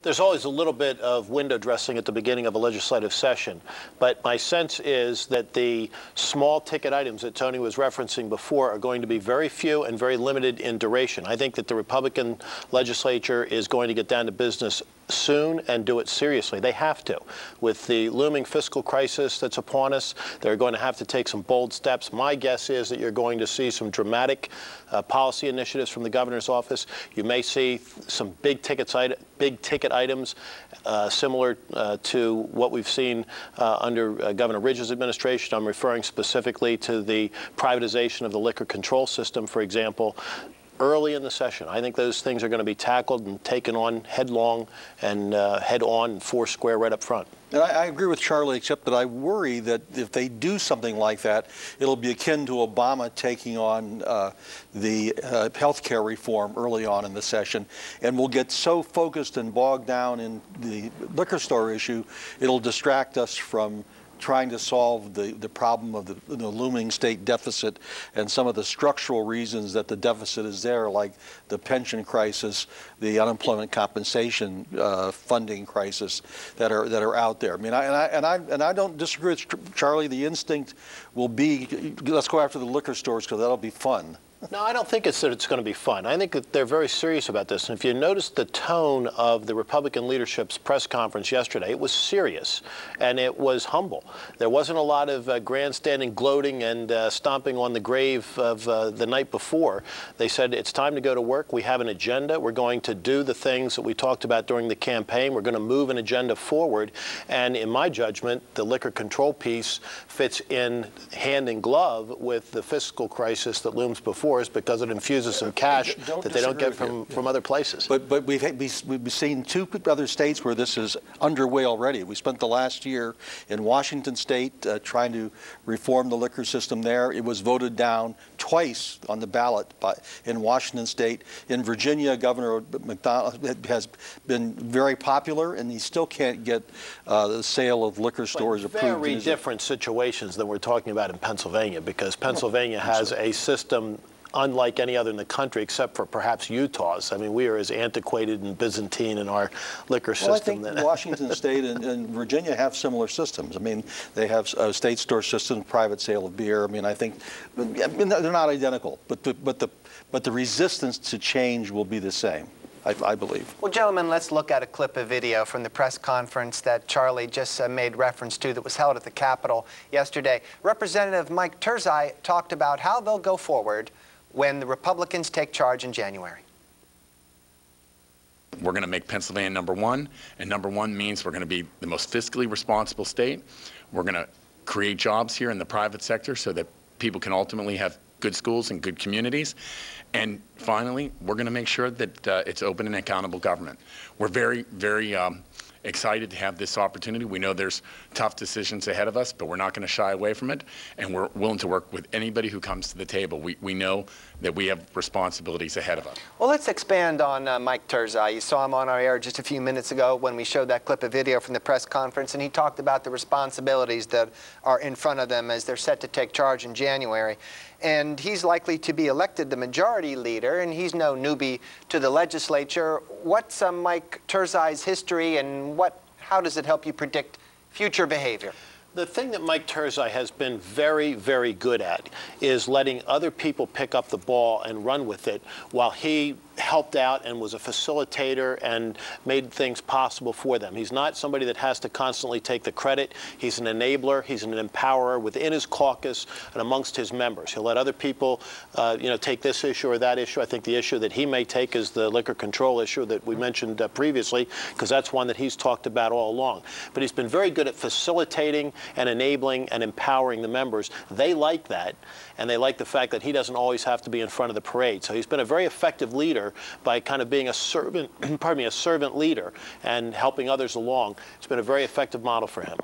There's always a little bit of window dressing at the beginning of a legislative session, but my sense is that the small ticket items that Tony was referencing before are going to be very few and very limited in duration. I think that the Republican legislature is going to get down to business soon and do it seriously. They have to. With the looming fiscal crisis that's upon us, they're going to have to take some bold steps. My guess is that you're going to see some dramatic policy initiatives from the governor's office. You may see some big ticket items similar to what we've seen under Governor Ridge's administration. I'm referring specifically to the privatization of the liquor control system, for example. Early in the session, I think those things are going to be tackled and taken on headlong and head-on and foursquare right up front. And I agree with Charlie, except that I worry that if they do something like that, it'll be akin to Obama taking on the health care reform early on in the session, and we'll get so focused and bogged down in the liquor store issue, it'll distract us from trying to solve the problem of the looming state deficit and some of the structural reasons that the deficit is there, like the pension crisis, the unemployment compensation funding crisis that are out there. I mean, I don't disagree with Charlie. The instinct will be, let's go after the liquor stores because that'll be fun. No, I don't think it's that it's going to be fun. I think that they're very serious about this. And if you notice the tone of the Republican leadership's press conference yesterday, it was serious and it was humble. There wasn't a lot of grandstanding, gloating, and stomping on the grave of the night before. They said it's time to go to work. We have an agenda. We're going to do the things that we talked about during the campaign. We're going to move an agenda forward. And in my judgment, the liquor control piece fits in hand in glove with the fiscal crisis that looms before, because it infuses some cash that they don't get from other places. But we've seen two other states where this is underway already. We spent the last year in Washington State trying to reform the liquor system there. It was voted down twice on the ballot in Washington State. In Virginia, Governor McDonald has been very popular, and he still can't get the sale of liquor stores approved. Very different situations than we're talking about in Pennsylvania, because Pennsylvania has a system unlike any other in the country, except for perhaps Utah's. I mean, we are as antiquated and Byzantine in our liquor system. Well, I think Washington State and Virginia have similar systems. I mean, they have a state store system, private sale of beer. I mean, I think they're not identical, but the resistance to change will be the same, I believe. Well, gentlemen, let's look at a clip of video from the press conference that Charlie just made reference to that was held at the Capitol yesterday. Representative Mike TURZAI talked about how they'll go forward when the Republicans take charge in January. We're going to make Pennsylvania #1, and #1 means we're going to be the most fiscally responsible state. We're going to create jobs here in the private sector so that people can ultimately have good schools and good communities. And finally, we're going to make sure that it's open and accountable government. We're very, very excited to have this opportunity. We know there's tough decisions ahead of us, but we're not going to shy away from it, and we're willing to work with anybody who comes to the table. We know that we have responsibilities ahead of us. Well, let's expand on Mike TURZAI. You saw him on our air just a few minutes ago when we showed that clip of video from the press conference, and he talked about the responsibilities that are in front of them as they're set to take charge in January. And he's likely to be elected the majority leader, and he's no newbie to the legislature. What's Mike TURZAI's history, and how does it help you predict future behavior? The thing that Mike TURZAI has been very, very good at is letting other people pick up the ball and run with it while he helped out and was a facilitator and made things possible for them. He's not somebody that has to constantly take the credit. He's an enabler. He's an empowerer within his caucus and amongst his members. He'll let other people, take this issue or that issue. I think the issue that he may take is the liquor control issue that we mentioned previously, because that's one that he's talked about all along. But he's been very good at facilitating and enabling and empowering the members. They like that, and they like the fact that he doesn't always have to be in front of the parade. So he's been a very effective leader by kind of being a servant, a servant leader and helping others along. It's been a very effective model for him.